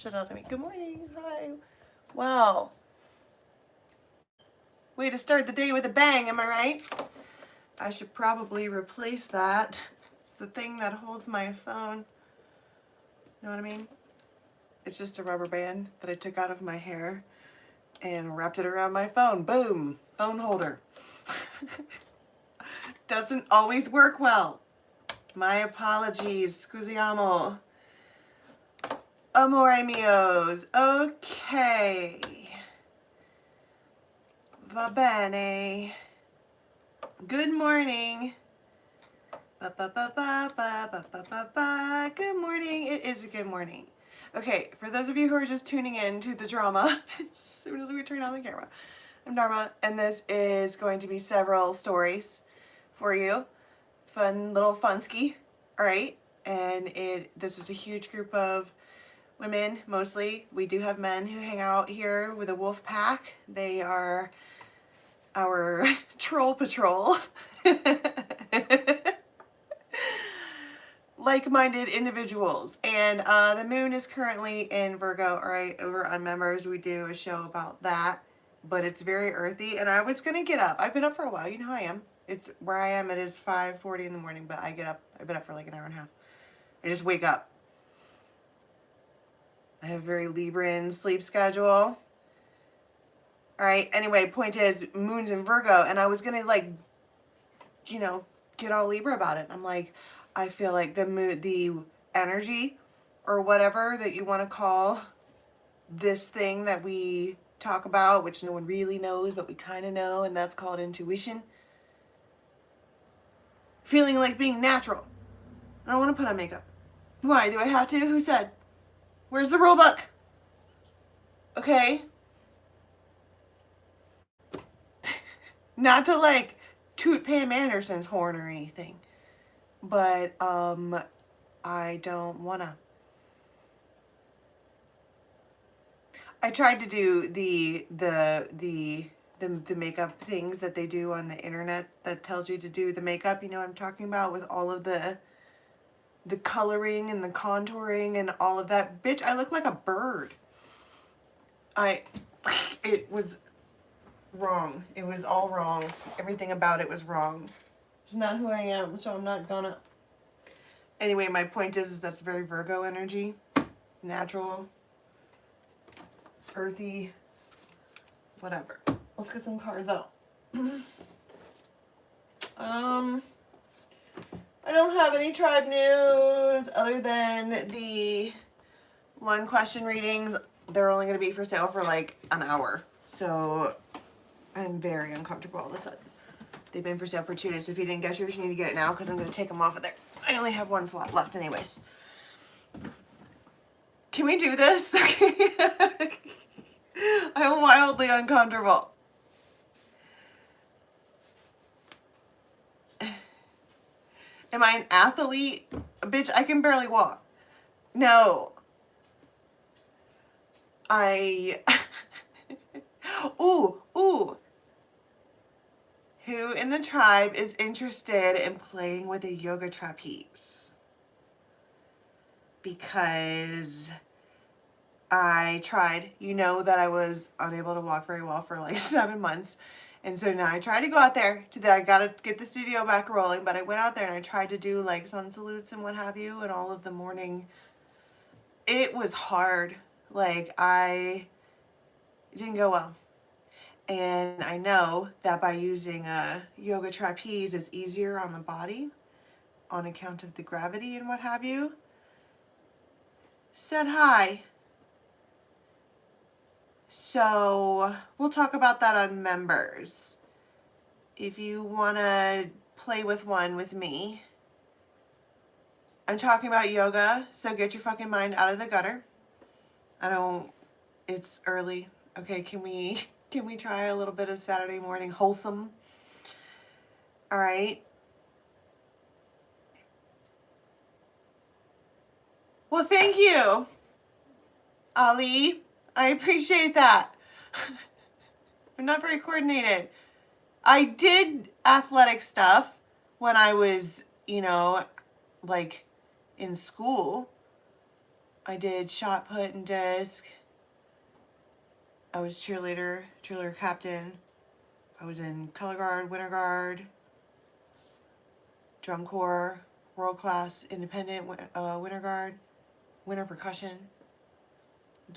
shit out of me. Good morning. Hi. Wow. Way to start the day with a bang, am I right? I should probably replace that. It's the thing that holds my phone. You know what I mean? It's just a rubber band that I took out of my hair and wrapped it around my phone. Boom. Phone holder. Doesn't always work well. My apologies. Scusiamo. Amore mios. Okay. Va bene. Good morning. Ba, ba, ba, ba, ba, ba, ba, ba, ba. Good morning. It is a good morning. Okay, for those of you who are just tuning in to the drama, as soon as we turn on the camera, I'm Dharma, and this is going to be several stories for you. Fun little funski, all right? And this is a huge group of women, mostly. We do have men who hang out here with a wolf pack. They are our troll patrol. Like-minded individuals. And the moon is currently in Virgo. All right, over on Members, we do a show about that. But it's very earthy. And I was going to get up. I've been up for a while. You know how I am. It's where I am. It is 5:40 in the morning. But I get up. I've been up for like an hour and a half. I just wake up. I have a very Libran sleep schedule. All right. Anyway, point is, moon's in Virgo. And I was going to, like, you know, get all Libra about it. I'm like, I feel like the energy or whatever that you want to call this thing that we talk about, which no one really knows, but we kind of know, and that's called intuition. Feeling like being natural. I don't want to put on makeup. Why? Do I have to? Who said? Where's the rule book? Okay. Not to like toot Pam Anderson's horn or anything. But I don't wanna. I tried to do the makeup things that they do on the internet that tells you to do the makeup, you know what I'm talking about, with all of the coloring and the contouring and all of that. Bitch, I look like a bird. It was wrong. It was all wrong. Everything about it was wrong. It's not who I am, so I'm not gonna. Anyway, my point is that's very Virgo energy. Natural. Earthy. Whatever. Let's get some cards out. I don't have any tribe news other than the one question readings. They're only going to be for sale for like an hour. So I'm very uncomfortable all of a sudden. They've been for sale for 2 days. So if you didn't get yours, you need to get it now because I'm going to take them off of there. I only have one slot left anyways. Can we do this? I'm wildly uncomfortable. Am I an athlete? Bitch, I can barely walk. No. Ooh. Who in the tribe is interested in playing with a yoga trapeze? Because I tried. You know that I was unable to walk very well for like 7 months. And so now I tried to go out there. I got to get the studio back rolling. But I went out there and I tried to do like sun salutes and what have you. And all of the morning. It was hard. Like it didn't go well. And I know that by using a yoga trapeze, it's easier on the body on account of the gravity and what have you. Said hi. So we'll talk about that on Members. If you want to play with one with me. I'm talking about yoga, so get your fucking mind out of the gutter. It's early. Okay, can we try a little bit of Saturday morning wholesome? All right. Well, thank you, Ali. I appreciate that. I'm not very coordinated. I did athletic stuff when I was, like in school. I did shot put and disc. I was cheerleader captain. I was in color guard, winter guard, drum corps, world class independent winter guard, winter percussion.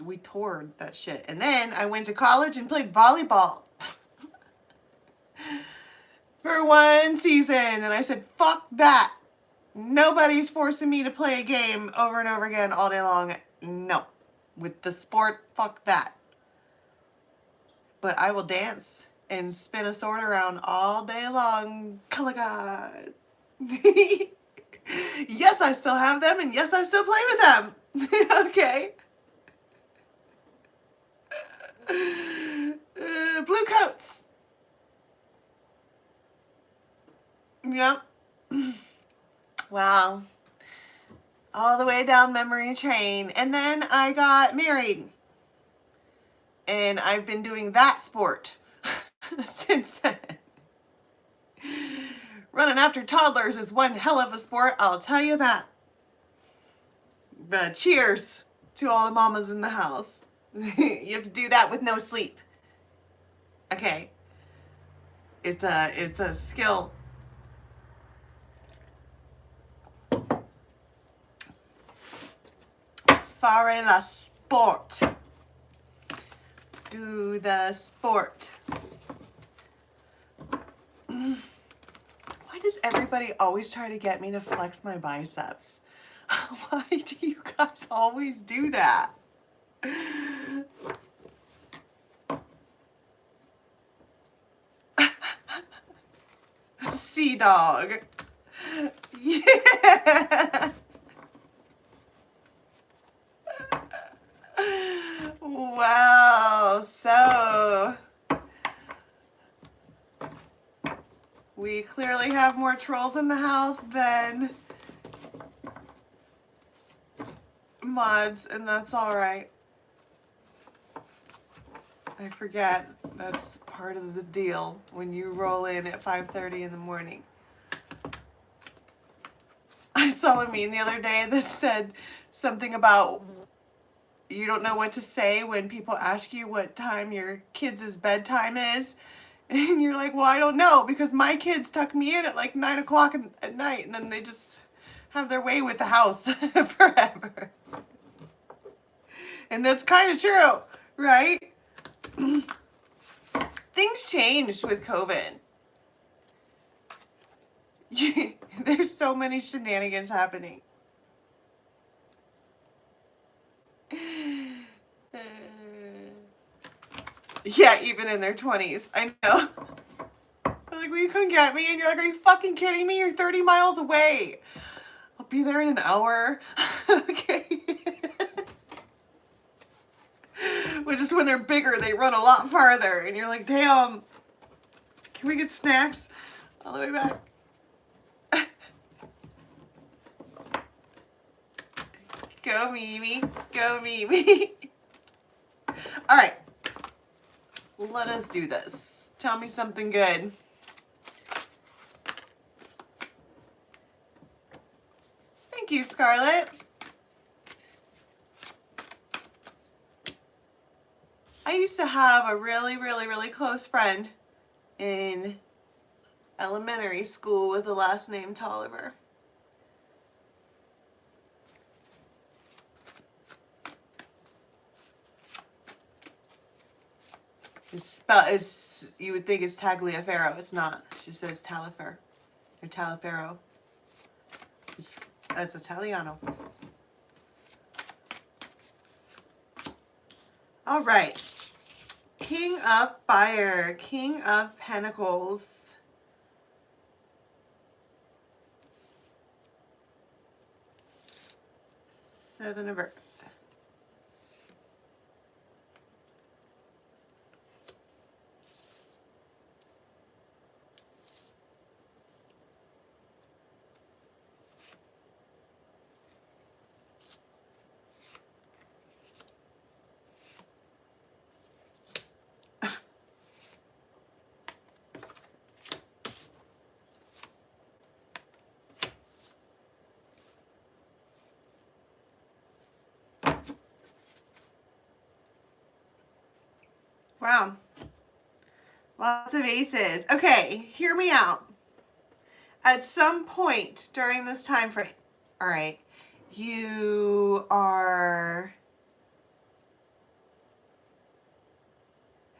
We toured that shit. And then I went to college and played volleyball for one season. And I said, fuck that. Nobody's forcing me to play a game over and over again all day long. No. With the sport, fuck that. But I will dance and spin a sword around all day long. Color guard. Yes, I still have them, and yes, I still play with them. Okay. Blue coats. Yep. Wow. All the way down memory train. And then I got married. And I've been doing that sport since then. Running after toddlers is one hell of a sport, I'll tell you that. But cheers to all the mamas in the house. You have to do that with no sleep. Okay. It's a skill. Fare la sport. Do the sport. Why does everybody always try to get me to flex my biceps? Why do you guys always do that? Sea dog. Yeah. Well, so we clearly have more trolls in the house than mods, and that's all right. I forget that's part of the deal when you roll in at 5:30 in the morning. I saw a meme the other day that said something about you don't know what to say when people ask you what time your kids' bedtime is. And you're like, well, I don't know, because my kids tuck me in at like 9 o'clock at night, and then they just have their way with the house forever. And that's kind of true, right? Things changed with COVID. There's so many shenanigans happening. Yeah, even in their 20s. I know. They're like, well, you couldn't get me. And you're like, are you fucking kidding me? You're 30 miles away. I'll be there in an hour. Okay. But just when they're bigger, they run a lot farther. And you're like, damn. Can we get snacks all the way back? Go, Mimi. Go, Mimi. All right. Let us do this. Tell me something good. Thank you, Scarlett. I used to have a really, really, really close friend in elementary school with the last name Tolliver. It's you would think it's Tagliaferro. It's not. She says Talifer or Taliferro. That's Italiano. All right. King of Fire, King of Pentacles. Seven of Earth. Wow. Lots of aces. Okay, hear me out. At some point during this time frame, all right, you are...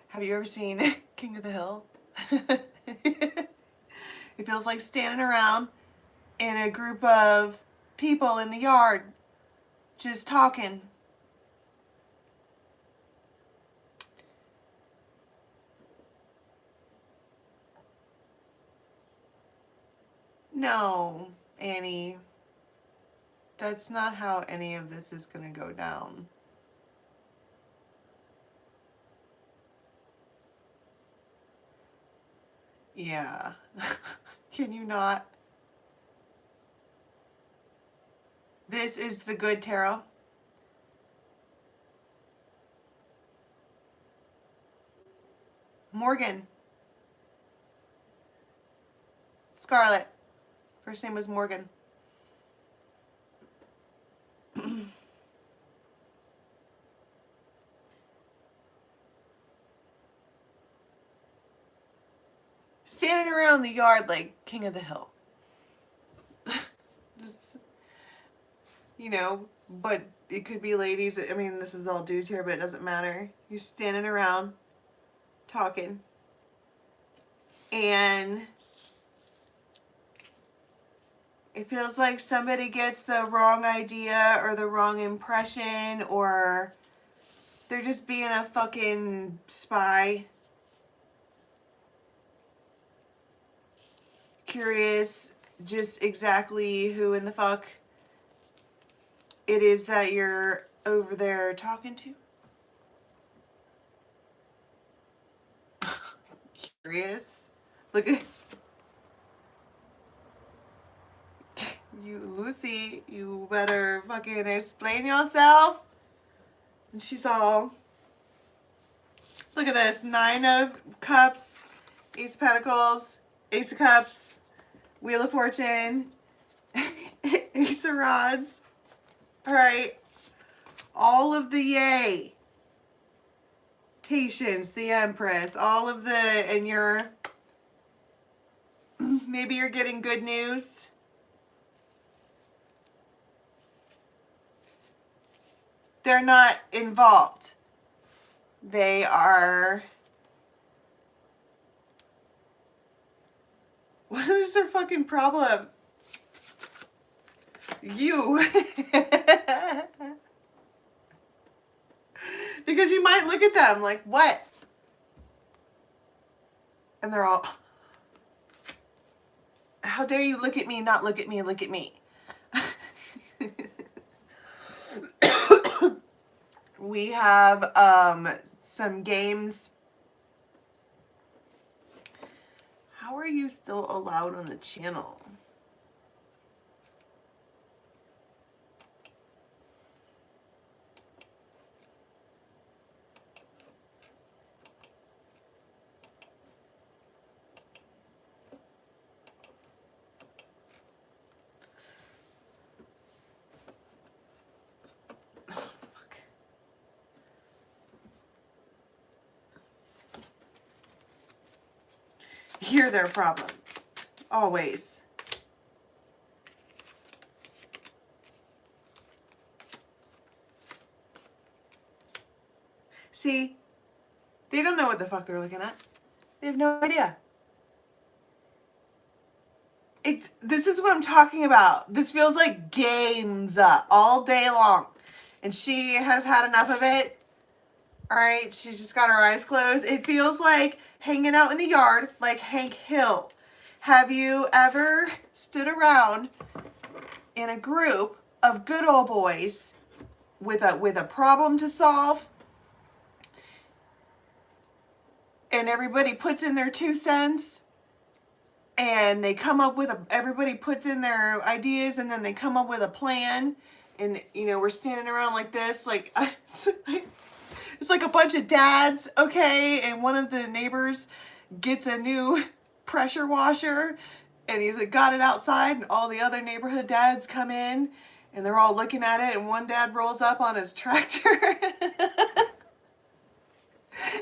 Have you ever seen King of the Hill? It feels like standing around in a group of people in the yard just talking. No, Annie. That's not how any of this is going to go down. Yeah. Can you not? This is the good tarot. Morgan. Scarlet. First name was Morgan. Standing around the yard like King of the Hill. Just, you know, but it could be ladies. I mean, this is all dudes here, but it doesn't matter. You're standing around talking. And it feels like somebody gets the wrong idea or the wrong impression, or they're just being a fucking spy. Curious just exactly who in the fuck it is that you're over there talking to. Curious? Look at you, Lucy. You better fucking explain yourself. And she's all, look at this. 9 of Cups, Ace of Pentacles, Ace of Cups, Wheel of Fortune, Ace of Rods. All right. All of the yay. Patience, the Empress, all of the, and you're, maybe you're getting good news. They're not involved. They are, what is their fucking problem? You. Because you might look at them like, what? And they're all, how dare you look at me, not look at me, look at me. We have some games. How are you still allowed on the channel? You're their problem. Always. See? They don't know what the fuck they're looking at. They have no idea. This is what I'm talking about. This feels like games all day long. And she has had enough of it. All right, she's just got her eyes closed. It feels like hanging out in the yard like Hank Hill. Have you ever stood around in a group of good old boys with a problem to solve, and everybody puts in their 2 cents, and they come up with everybody puts in their ideas, and then they come up with a plan, and you know, we're standing around like this, like it's like a bunch of dads, okay, and one of the neighbors gets a new pressure washer, and he's like, got it outside, and all the other neighborhood dads come in, and they're all looking at it, and one dad rolls up on his tractor,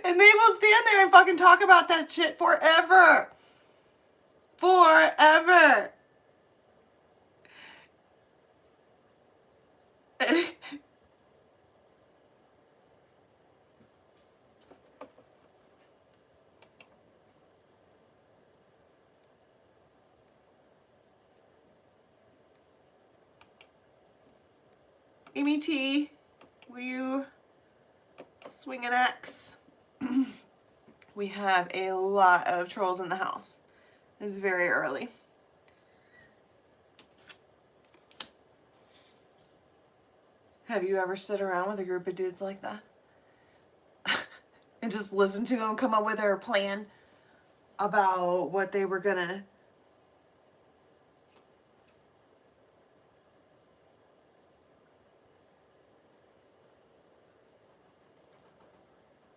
and And they will stand there and fucking talk about that shit forever. Forever. Amy T, will you swing an axe? We have a lot of trolls in the house. It's very early. Have you ever stood around with a group of dudes like that? And just listened to them come up with their plan about what they were gonna...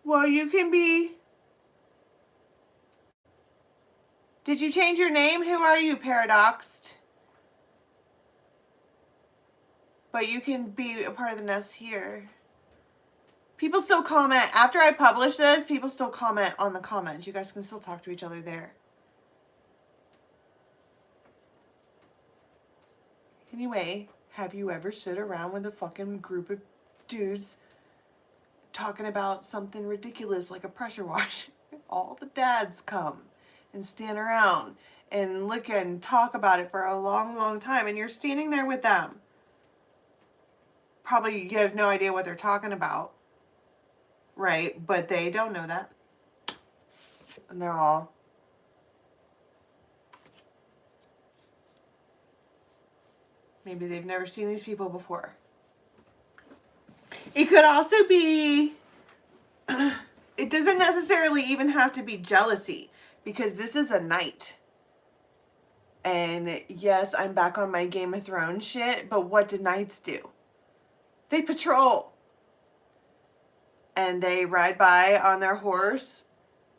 Well, you can be... Did you change your name? Who are you, Paradoxed? But you can be a part of the nest here. People still comment. After I publish this, people still comment on the comments. You guys can still talk to each other there. Anyway, have you ever stood around with a fucking group of dudes talking about something ridiculous like a pressure wash? All the dads come and stand around and look and talk about it for a long, long time, and you're standing there with them. Probably you have no idea what they're talking about, right? But they don't know that. And they're all... Maybe they've never seen these people before. It could also be... It doesn't necessarily even have to be jealousy, because this is a night. And yes, I'm back on my Game of Thrones shit, but what do knights do? They patrol. And they ride by on their horse,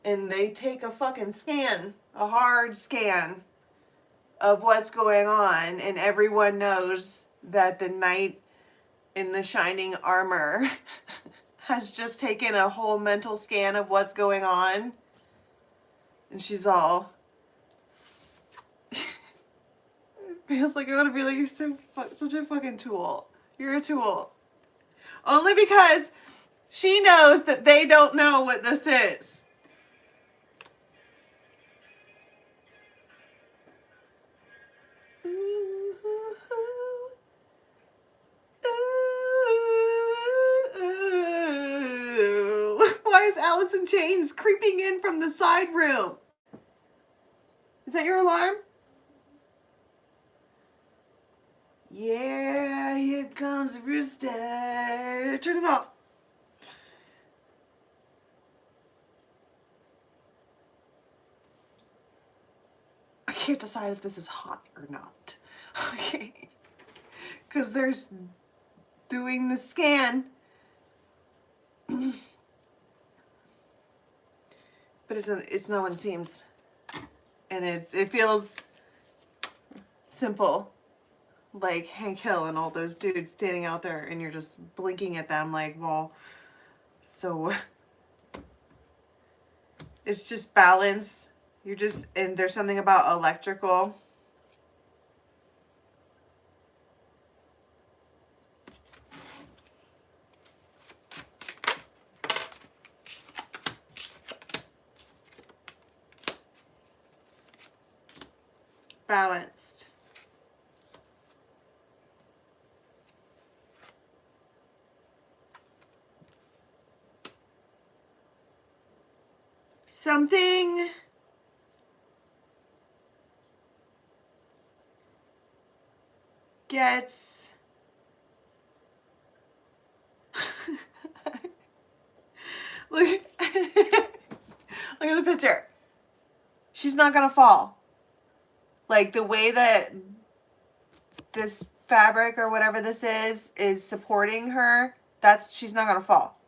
and they take a fucking scan, a hard scan of what's going on, and everyone knows that the knight in the shining armor has just taken a whole mental scan of what's going on. And she's all... feels like I want to be like, you're such a fucking tool. You're a tool. Only because she knows that they don't know what this is. Why is Alice in Chains creeping in from the side room? Is that your alarm? Yeah, here comes the rooster. Turn it off. I can't decide if this is hot or not. Okay. Because there's doing the scan. But it's not what it seems. And it feels simple. Like Hank Hill and all those dudes standing out there, and you're just blinking at them like, well, so it's just balance. You're just, and there's something about electrical. Balanced. Something gets look look at the picture. She's not gonna fall. Like the way that this fabric or whatever this is supporting her, she's not gonna fall.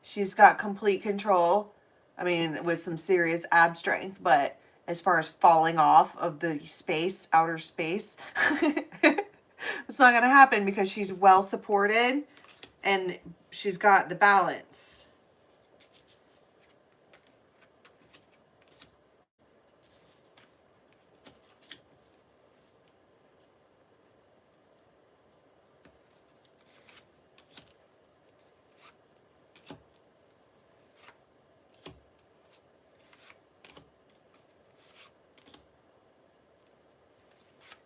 She's got complete control. I mean, with some serious ab strength, but as far as falling off of the space, outer space, it's not going to happen because she's well supported and she's got the balance.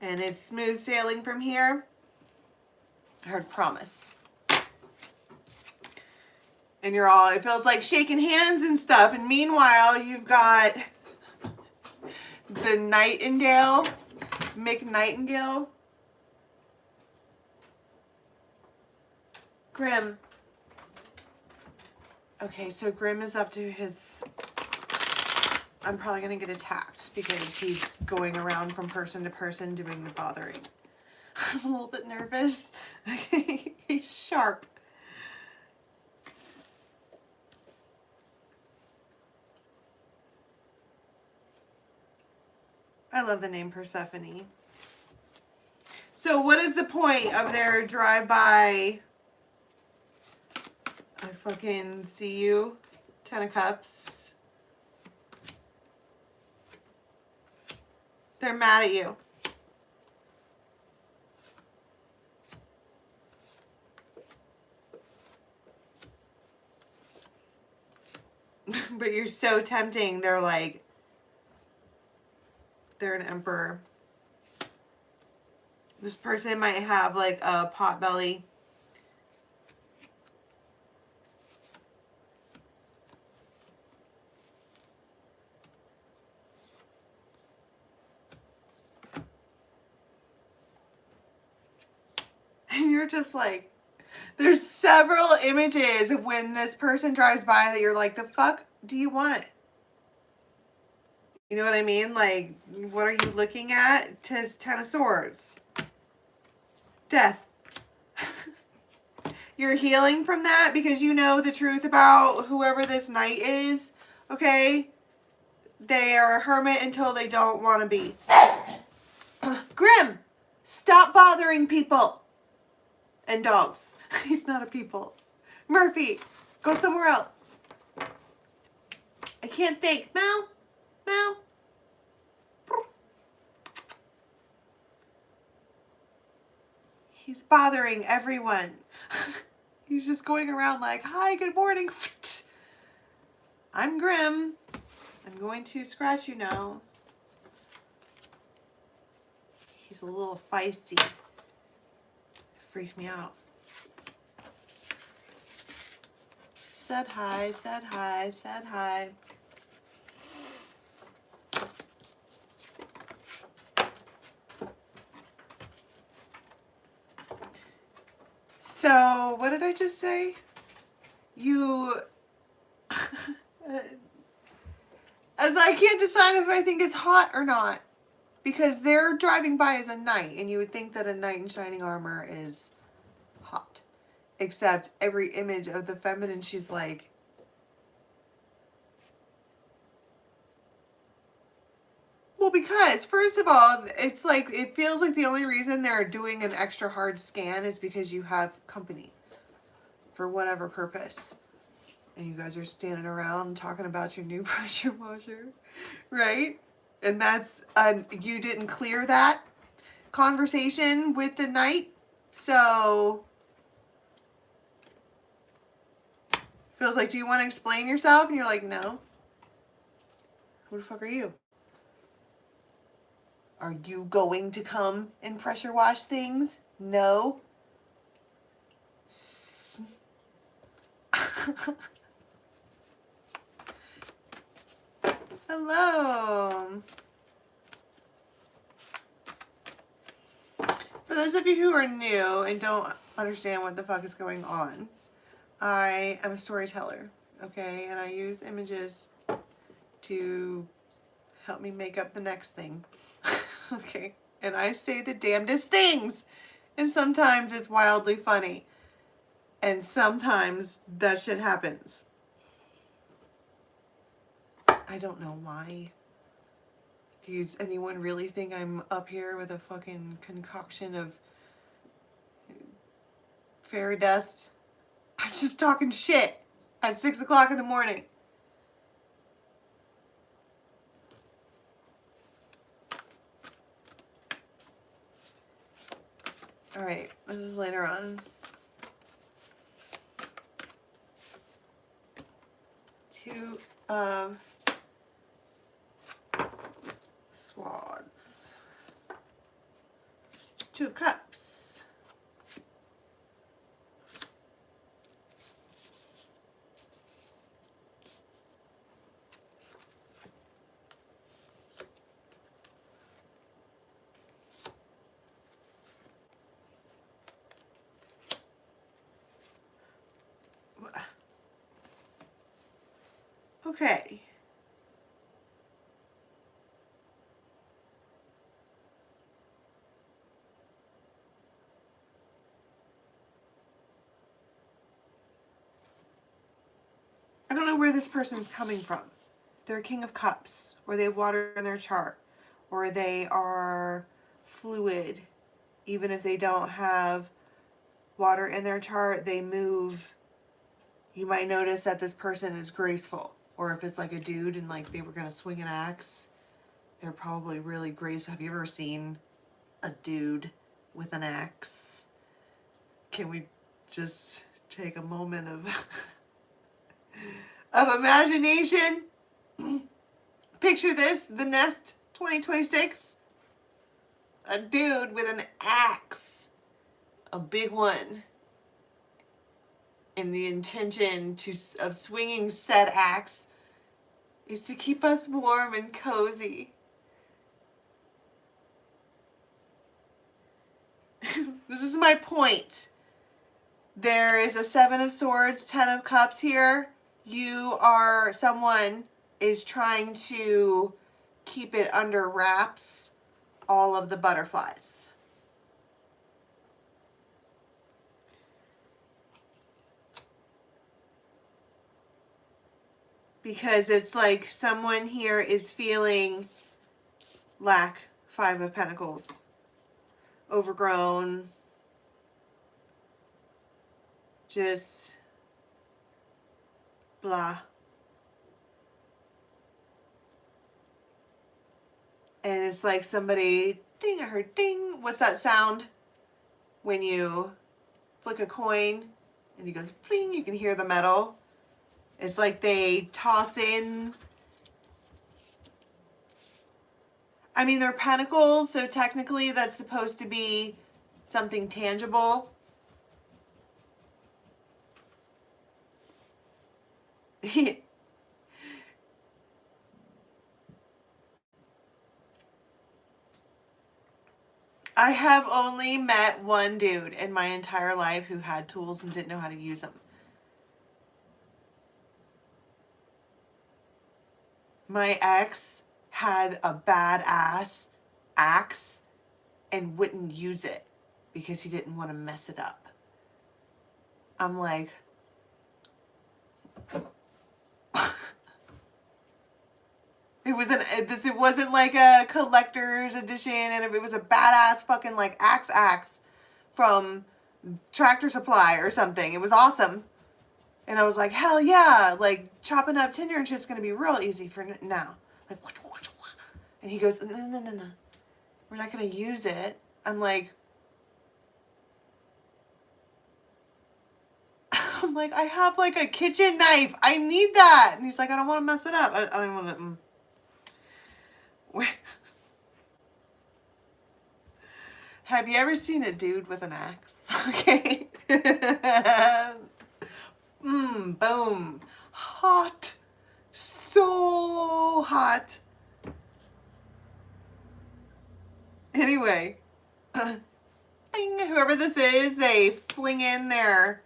and it's smooth sailing from here. I heard promise. And you're all, it feels like shaking hands and stuff. And meanwhile, you've got the Nightingale, McNightingale. Grimm. Okay, so Grimm is up to his... I'm probably going to get attacked because he's going around from person to person doing the bothering. I'm a little bit nervous. He's sharp. I love the name Persephone. So what is the point of their drive-by? I fucking see you. 10 of Cups. They're mad at you. But you're so tempting. They're like, they're an emperor. This person might have like a pot belly. And you're just like, there's several images of when this person drives by that you're like, the fuck do you want? You know what I mean? Like, what are you looking at? 10 of Swords. Death. You're healing from that because you know the truth about whoever this knight is, okay? They are a hermit until they don't want to be. Grimm, stop bothering people. And dogs. He's not a people. Murphy, go somewhere else. I can't think. Meow. Meow. He's bothering everyone. He's just going around like, hi, good morning. I'm Grimm. I'm going to scratch you now. He's a little feisty. Freaked me out. Said hi, said hi, said hi. So, what did I just say? You... As I can't decide if I think it's hot or not. Because they're driving by as a knight, and you would think that a knight in shining armor is hot. Except every image of the feminine, she's like... Well, because, first of all, it's like, it feels like the only reason they're doing an extra hard scan is because you have company. For whatever purpose. And you guys are standing around talking about your new pressure washer. Right? And that's, you didn't clear that conversation with the knight. So, feels like, do you want to explain yourself? And you're like, no. Who the fuck are you? Are you going to come and pressure wash things? No. Hello. For those of you who are new and don't understand what the fuck is going on, I am a storyteller, okay? And I use images to help me make up the next thing, okay? And I say the damnedest things. And sometimes it's wildly funny. And sometimes that shit happens. I don't know why. Does anyone really think I'm up here with a fucking concoction of fairy dust? I'm just talking shit at 6 o'clock in the morning. Alright, this is later on. 2 of Swords. Two of Cups. Okay. I don't know where this person's coming from. They're a King of Cups, or they have water in their chart, or they are fluid. Even if they don't have water in their chart, they move. You might notice that this person is graceful. Or if it's like a dude and like they were going to swing an axe, they're probably really graceful. Have you ever seen a dude with an axe? Can we just take a moment of imagination? Picture this, the Nest 2026. A dude with an axe. A big one. And the intention of swinging said axe is to keep us warm and cozy. This is my point. There is a 7 of Swords, 10 of Cups here. Someone is trying to keep it under wraps, all of the butterflies. Because it's like someone here is feeling lack, 5 of Pentacles, overgrown, just blah. And it's like somebody, ding, I heard ding. What's that sound? When you flick a coin and it goes pling, you can hear the metal. It's like they toss in. I mean, they're pentacles, so technically that's supposed to be something tangible. I have only met one dude in my entire life who had tools and didn't know how to use them. My ex had a badass axe and wouldn't use it because he didn't want to mess it up. I'm like, it wasn't like a collector's edition, and it was a badass fucking like axe from Tractor Supply or something. It was awesome. And I was like, hell yeah, like chopping up tinder and shit's gonna be real easy for now. Like, and he goes, no, we're not gonna use it. I'm like, I have like a kitchen knife. I need that. And he's like, I don't want to mess it up. I don't want to. Have you ever seen a dude with an axe? Okay. Boom. Hot. So hot. Anyway. Bing, whoever this is, they fling in their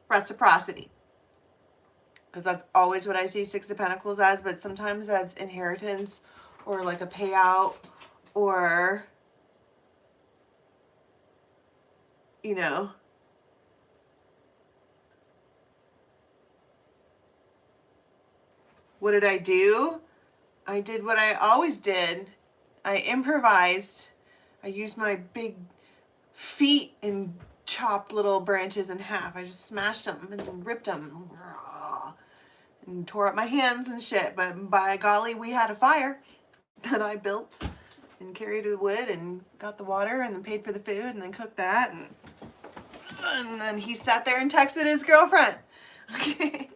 reciprocity. Because that's always what I see 6 of Pentacles as, but sometimes that's inheritance or like a payout or, you know, what did I do? I did what I always did. I improvised. I used my big feet and chopped little branches in half. I just smashed them and ripped them and tore up my hands and shit. But by golly, we had a fire that I built and carried the wood and got the water and then paid for the food and then cooked that. And then he sat there and texted his girlfriend. Okay.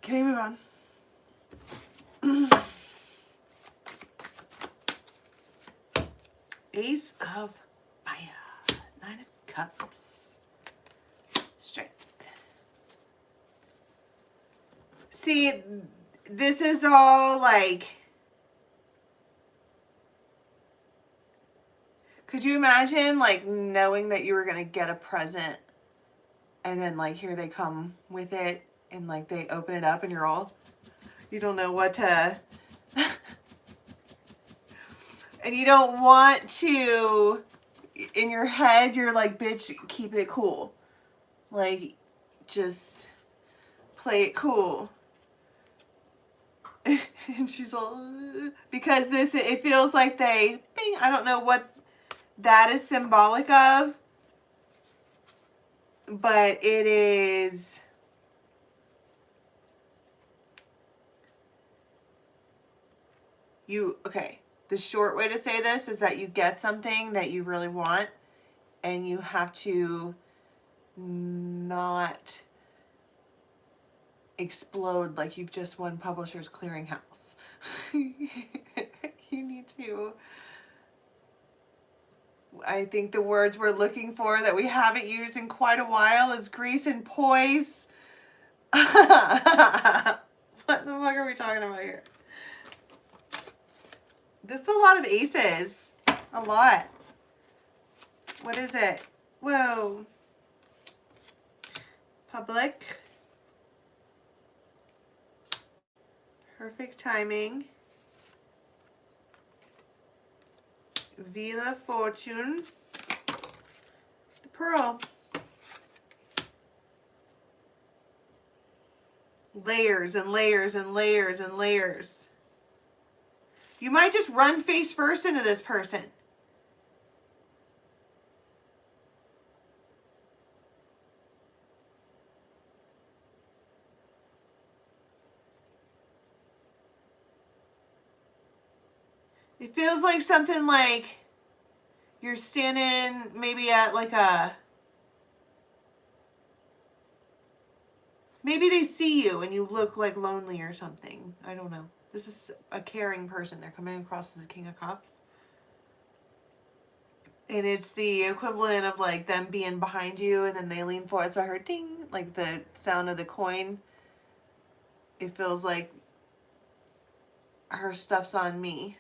Can we move on? Ace of Fire. 9 of Cups. Strength. See, this is all like, could you imagine like knowing that you were going to get a present and then like here they come with it and like they open it up and you're all, you don't know what to, and you don't want to, in your head, you're like, bitch, keep it cool. Like, just play it cool. And she's all, because this, it feels like they, bing, I don't know what that is symbolic of, but it is, you, okay, the short way to say this is that you get something that you really want and you have to not explode like you've just won Publishers Clearinghouse. You need to, I think the words we're looking for that we haven't used in quite a while is grace and poise. What the fuck are we talking about here? This is a lot of aces. A lot. What is it? Whoa. Public. Perfect timing. Vila Fortune. The Pearl. Layers and layers and layers and layers. You might just run face first into this person. It feels like something like you're standing maybe at like a, maybe they see you and you look like lonely or something. I don't know. This is a caring person. They're coming across as a King of Cups. And it's the equivalent of like them being behind you and then they lean forward. So I heard ding, like the sound of the coin. It feels like her stuff's on me.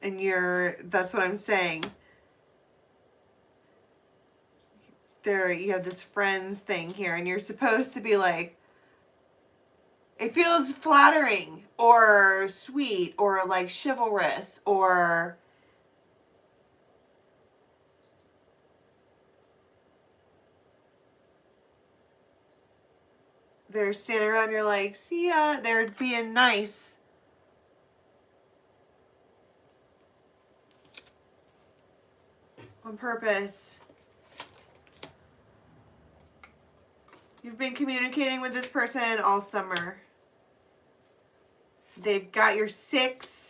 And that's what I'm saying. There, you have this friends thing here, and you're supposed to be like, it feels flattering or sweet or like chivalrous or they're standing around, you're like, see ya, they're being nice. On purpose. You've been communicating with this person all summer. They've got your 6.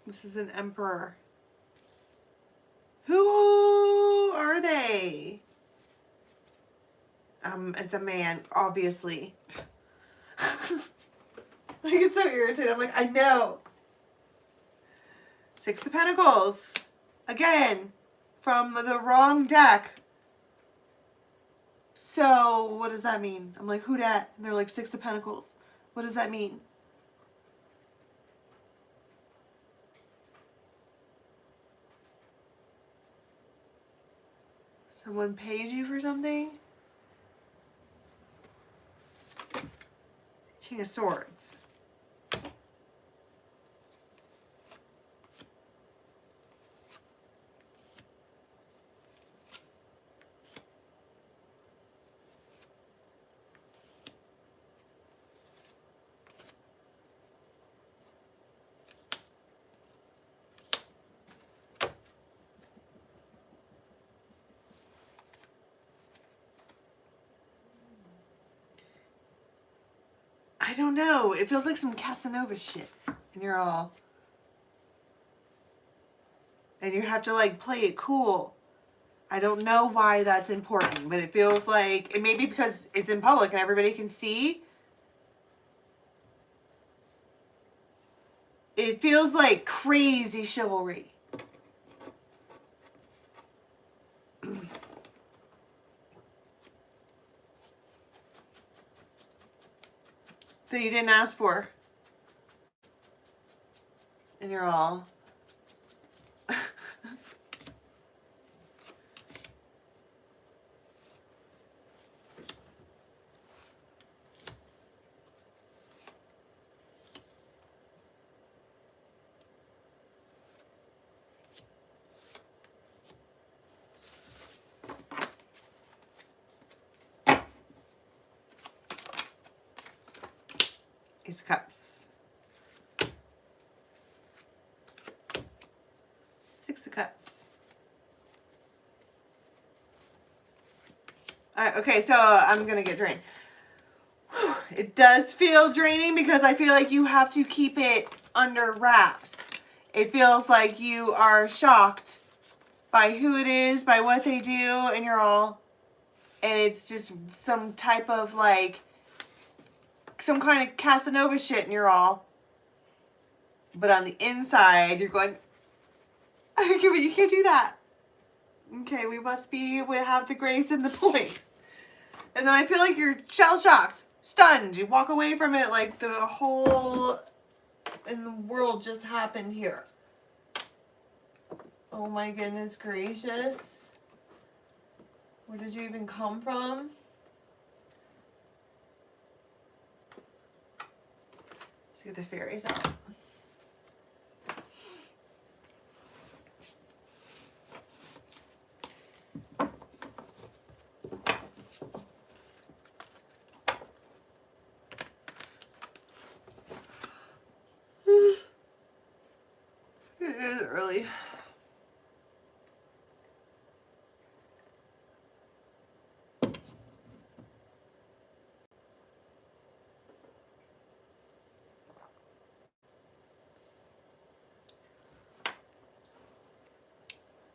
This is an Emperor. Who are they? It's a man, obviously. I get so irritated. I'm like, I know. 6 of Pentacles. Again, from the wrong deck. So, what does that mean? I'm like, who dat? And they're like, 6 of Pentacles. What does that mean? Someone pays you for something? King of Swords. I don't know. It feels like some Casanova shit. And you're all... And you have to like play it cool. I don't know why that's important, but it feels like... It may be because it's in public and everybody can see. It feels like crazy chivalry. That you didn't ask for. And you're all... Ace of Cups. Six of Cups. Okay, so I'm going to get drained. It does feel draining because I feel like you have to keep it under wraps. It feels like you are shocked by who it is, by what they do, and you're all... And it's just some type of like... Some kind of Casanova shit, and you're all... But on the inside, you're going... Okay, but you can't do that. Okay, we have the grace and the point. And then I feel like you're shell-shocked, stunned. You walk away from it like the whole in the world just happened here. Oh my goodness gracious. Where did you even come from? Let's get the fairies out. It is early.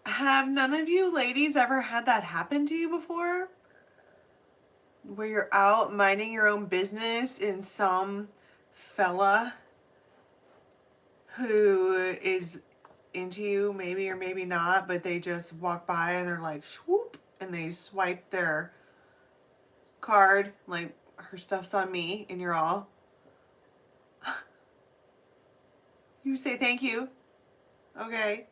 Have none of you ladies ever had that happen to you before? Where you're out minding your own business and some fella who is into you, maybe or maybe not, but they just walk by and they're like, swoop, and they swipe their card, like, her stuff's on me, and you're all... You say thank you. Okay.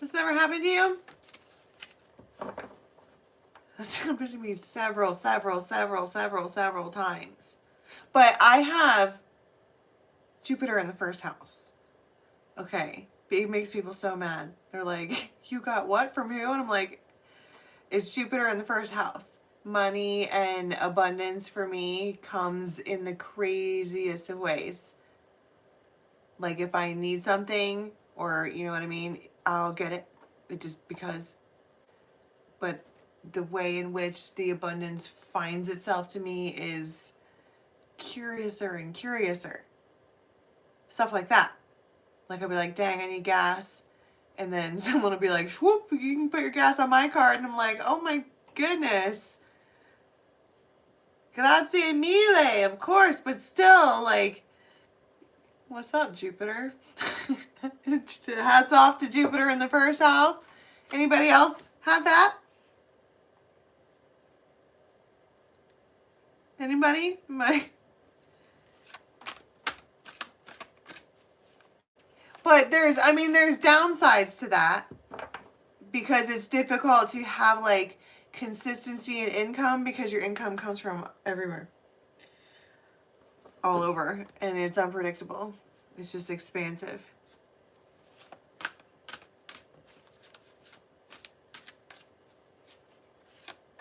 This never happened to you? That's happened to me several times. But I have Jupiter in the first house. Okay. It makes people so mad. They're like, you got what from who? And I'm like, it's Jupiter in the first house. Money and abundance for me comes in the craziest of ways. Like if I need something, or you know what I mean, I'll get it. It just because. But the way in which the abundance finds itself to me is curiouser and curiouser. Stuff like that. Like I'll be like, dang, I need gas. And then someone will be like, whoop, you can put your gas on my card. And I'm like, oh my goodness. Grazie mille, of course. But still, like, what's up, Jupiter? Hats off to Jupiter in the first house. Anybody else have that? Anybody? But there's downsides to that because it's difficult to have like consistency in income because your income comes from everywhere, all over, and it's unpredictable. It's just expansive.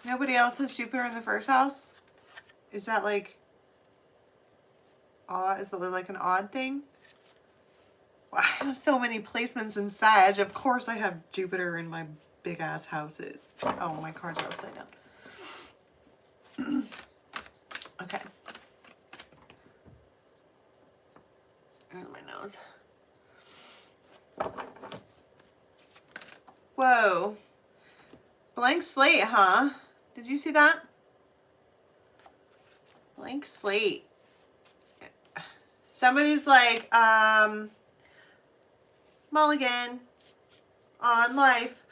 Nobody else has Jupiter in the first house? Is that like odd, is it like an odd thing? Well, I have so many placements in Sag. Of course I have Jupiter in my big ass houses. Oh, my cards are upside down. Okay. And my nose. Whoa. Blank slate, huh? Did you see that? Blank slate. Somebody's like, mulligan on life.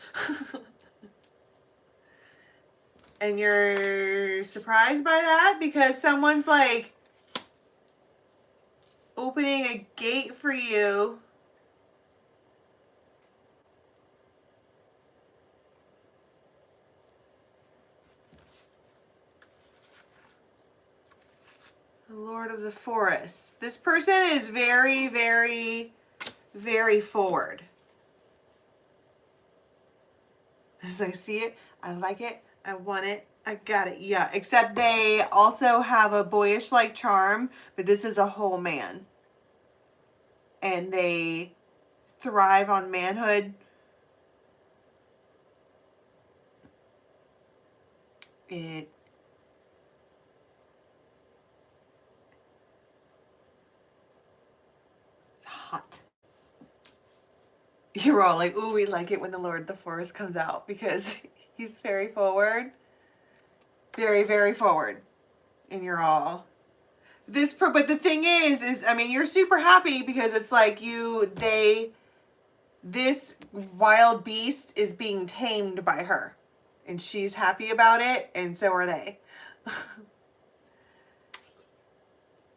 And you're surprised by that because someone's like opening a gate for you. The Lord of the Forest. This person is very, very, very forward. As I see it, I like it, I want it, I got it. Yeah, except they also have a boyish-like charm, but this is a whole man. And they thrive on manhood. It's hot. You're all like, ooh, we like it when the Lord of the Forest comes out because he's very forward. Very, very forward. And you're all... But the thing is, I mean, you're super happy because it's like this wild beast is being tamed by her. And she's happy about it, and so are they.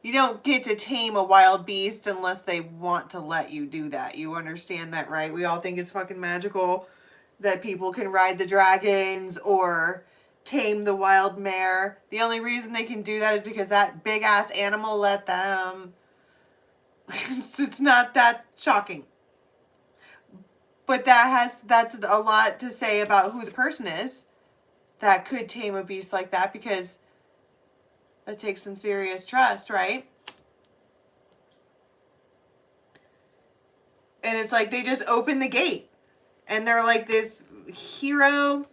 You don't get to tame a wild beast unless they want to let you do that. You understand that, right? We all think it's fucking magical that people can ride the dragons or tame the wild mare. The only reason they can do that is because that big ass animal let them. It's not that shocking. But that's a lot to say about who the person is that could tame a beast like that, because that takes some serious trust, right? And it's like they just open the gate and they're like this hero.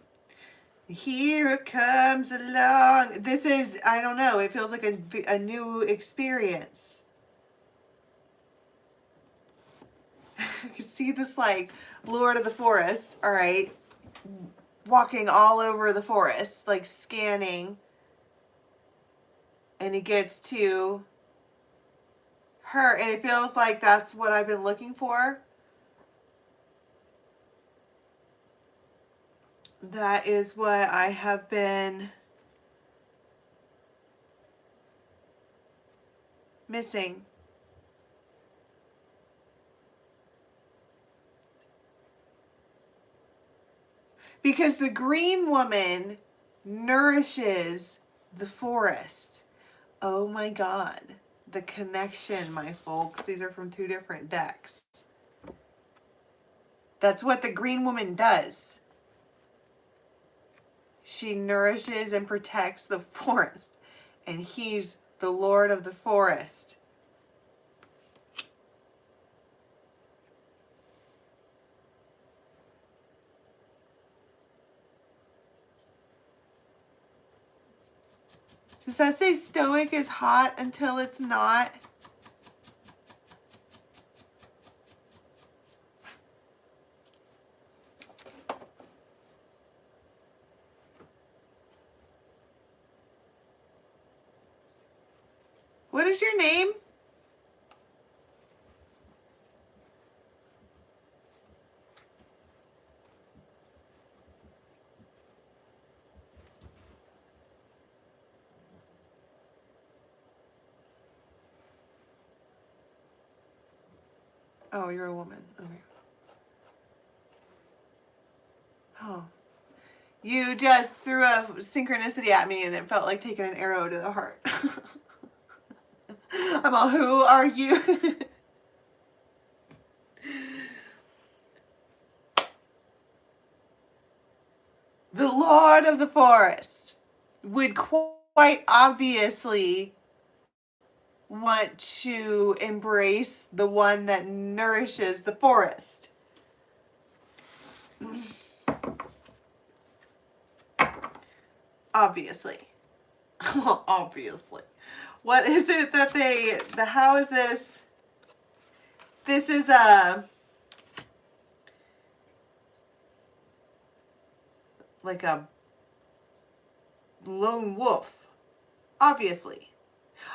Here comes along. This is, I don't know, it feels like a new experience. You can see this like Lord of the Forest, all right, walking all over the forest, like scanning. And he gets to her, and it feels like that's what I've been looking for. That is what I have been missing. Because the green woman nourishes the forest. Oh my God. The connection, my folks. These are from two different decks. That's what the green woman does. She nourishes and protects the forest. And he's the Lord of the Forest. Does that say stoic is hot until it's not? What is your name? Oh, you're a woman. Okay. Oh. You just threw a synchronicity at me and it felt like taking an arrow to the heart. I'm all, who are you? The Lord of the Forest would quite obviously want to embrace the one that nourishes the forest. Obviously. Well, obviously. What is it that how is this? This is like a lone wolf. Obviously.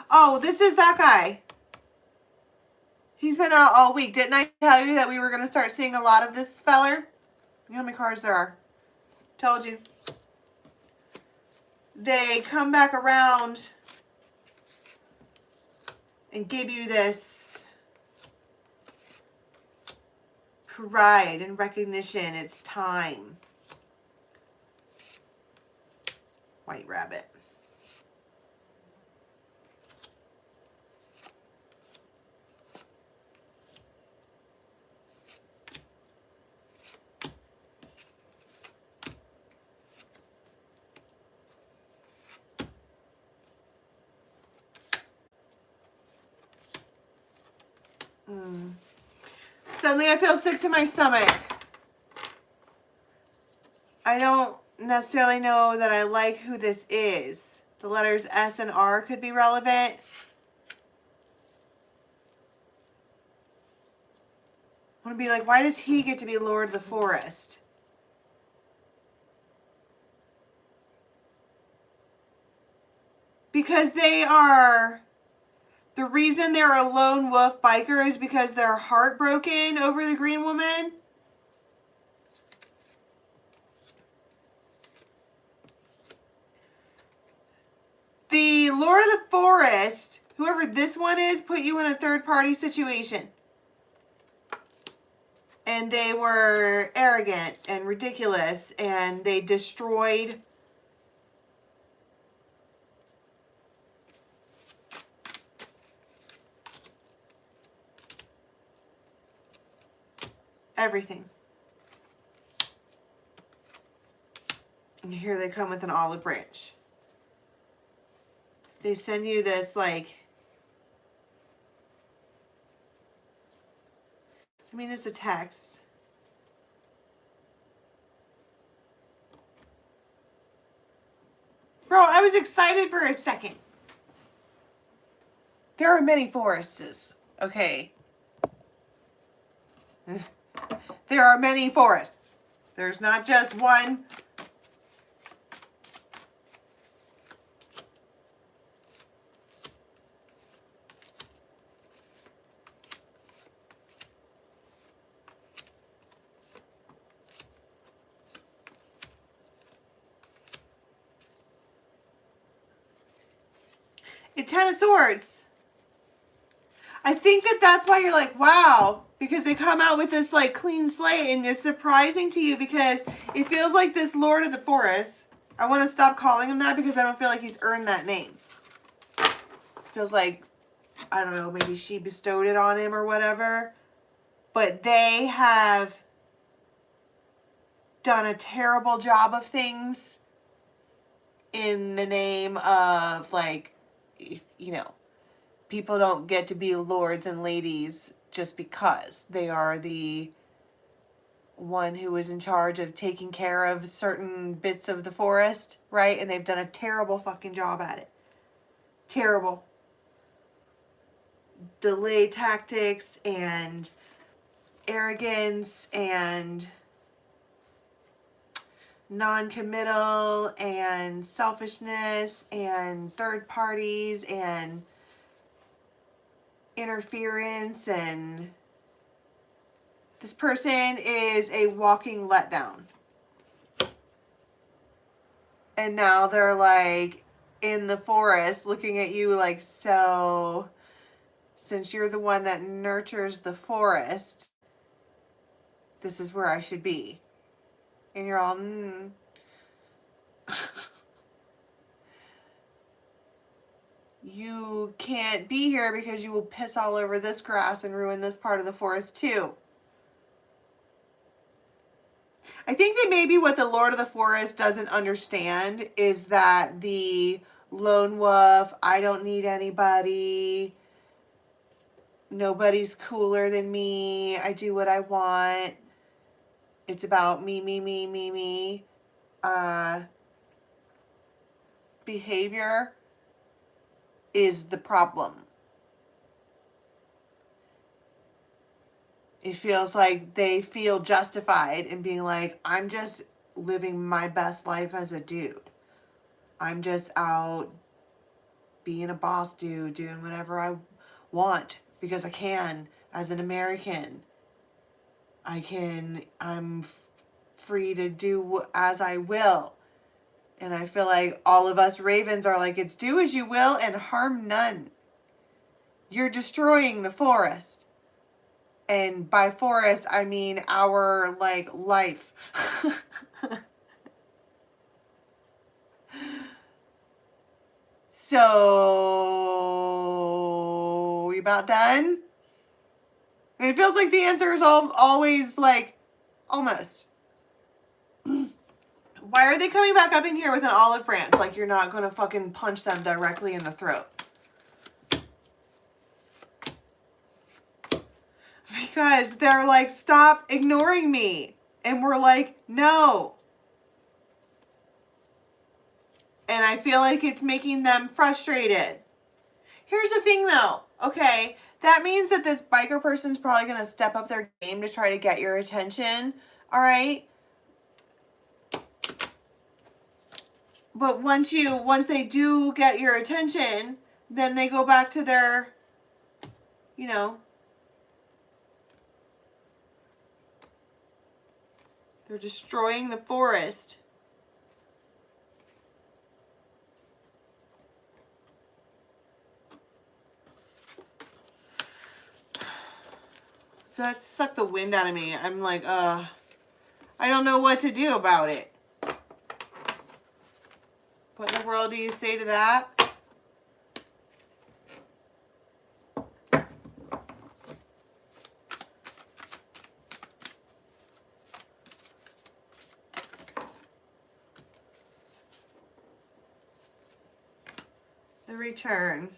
Oh, this is that guy. He's been out all week. Didn't I tell you that we were going to start seeing a lot of this feller? You know how many cards there are? Told you. They come back around and give you this pride and recognition. It's time. White rabbit. Suddenly I feel sick to my stomach. I don't necessarily know that I like who this is. The letters S and R could be relevant. I want to be like, why does he get to be Lord of the Forest? Because they are... The reason they're a lone wolf biker is because they're heartbroken over the green woman. The Lord of the Forest, whoever this one is, put you in a third-party situation. And they were arrogant and ridiculous, and they destroyed everything. And here they come with an olive branch. They send you this, like, I mean, it's a text. Bro, I was excited for a second. There are many forests, okay? There are many forests. There's not just one. It's Ten of Swords. I think that that's why you're like, wow, because they come out with this like clean slate, and it's surprising to you because it feels like this Lord of the Forest. I want to stop calling him that because I don't feel like he's earned that name. It feels like, I don't know, maybe she bestowed it on him or whatever. But they have done a terrible job of things in the name of, like, you know, people don't get to be lords and ladies just because they are the one who is in charge of taking care of certain bits of the forest, right? And they've done a terrible fucking job at it. Terrible. Delay tactics and arrogance and non-committal and selfishness and third parties and interference, and this person is a walking letdown. And now they're like in the forest looking at you like, so since you're the one that nurtures the forest, this is where I should be. And you're all, You can't be here because you will piss all over this grass and ruin this part of the forest too. I think that maybe what the Lord of the Forest doesn't understand is that the lone wolf, I don't need anybody, nobody's cooler than me. I do what I want. It's about me, me, me, me, me. Behavior is the problem. It feels like they feel justified in being like, I'm just living my best life as a dude. I'm just out being a boss dude, doing whatever I want because I can as an American. I'm free to do as I will. And I feel like all of us ravens are like, it's do as you will and harm none. You're destroying the forest. And by forest, I mean our, like, life. So, we about done? And it feels like the answer is always, like, almost. Why are they coming back up in here with an olive branch? Like you're not going to fucking punch them directly in the throat. Because they're like, stop ignoring me. And we're like, no. And I feel like it's making them frustrated. Here's the thing though, okay? That means that this biker person's probably going to step up their game to try to get your attention, all right? But once they do get your attention, then they go back to their, you know, they're destroying the forest. So that sucked the wind out of me. I'm like, I don't know what to do about it. What in the world do you say to that? The return.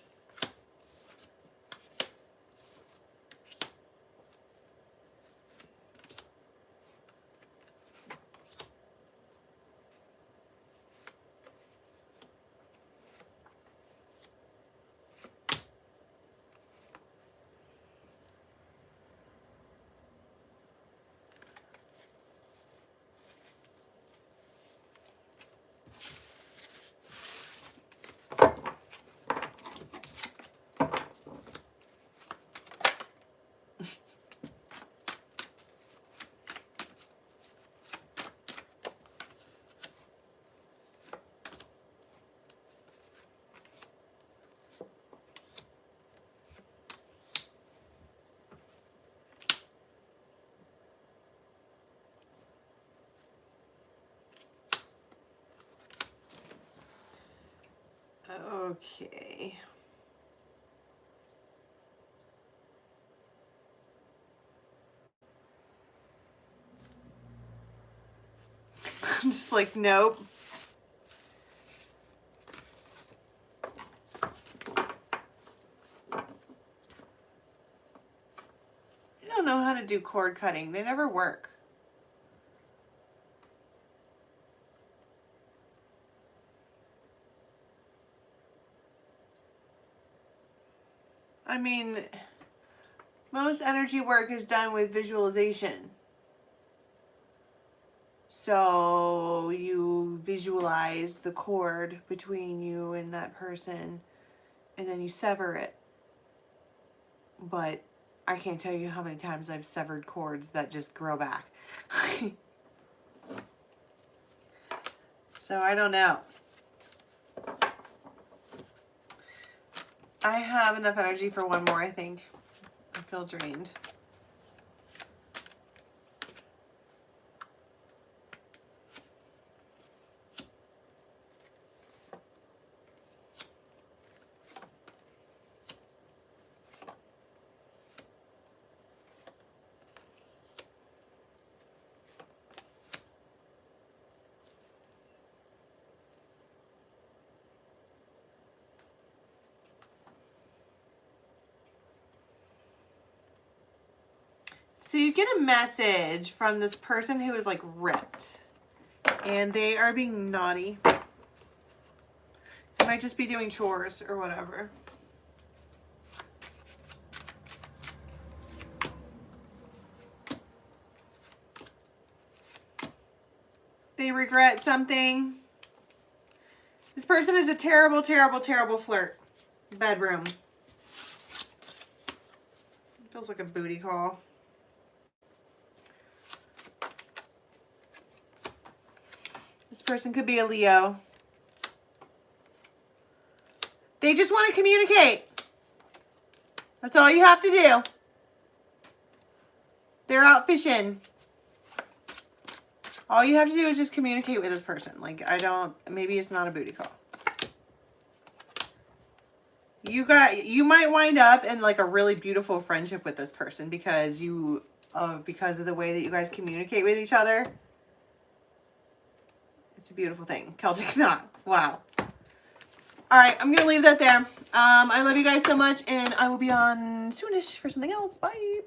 Okay. I'm just like, nope. They don't know how to do cord cutting. They never work. I mean, most energy work is done with visualization. So you visualize the cord between you and that person, and then you sever it. But I can't tell you how many times I've severed cords that just grow back. So I don't know. I have enough energy for one more, I think. I feel drained. So you get a message from this person who is like ripped and they are being naughty. They might just be doing chores or whatever. They regret something. This person is a terrible, terrible, terrible flirt. Bedroom. Feels like a booty call. This person could be a Leo. They just want to communicate. That's all you have to do. They're out fishing. All you have to do is just communicate with this person. Like, maybe it's not a booty call. You might wind up in like a really beautiful friendship with this person because of the way that you guys communicate with each other. It's a beautiful thing. Celtic knot. Wow. All right, I'm going to leave that there. I love you guys so much, and I will be on soonish for something else. Bye.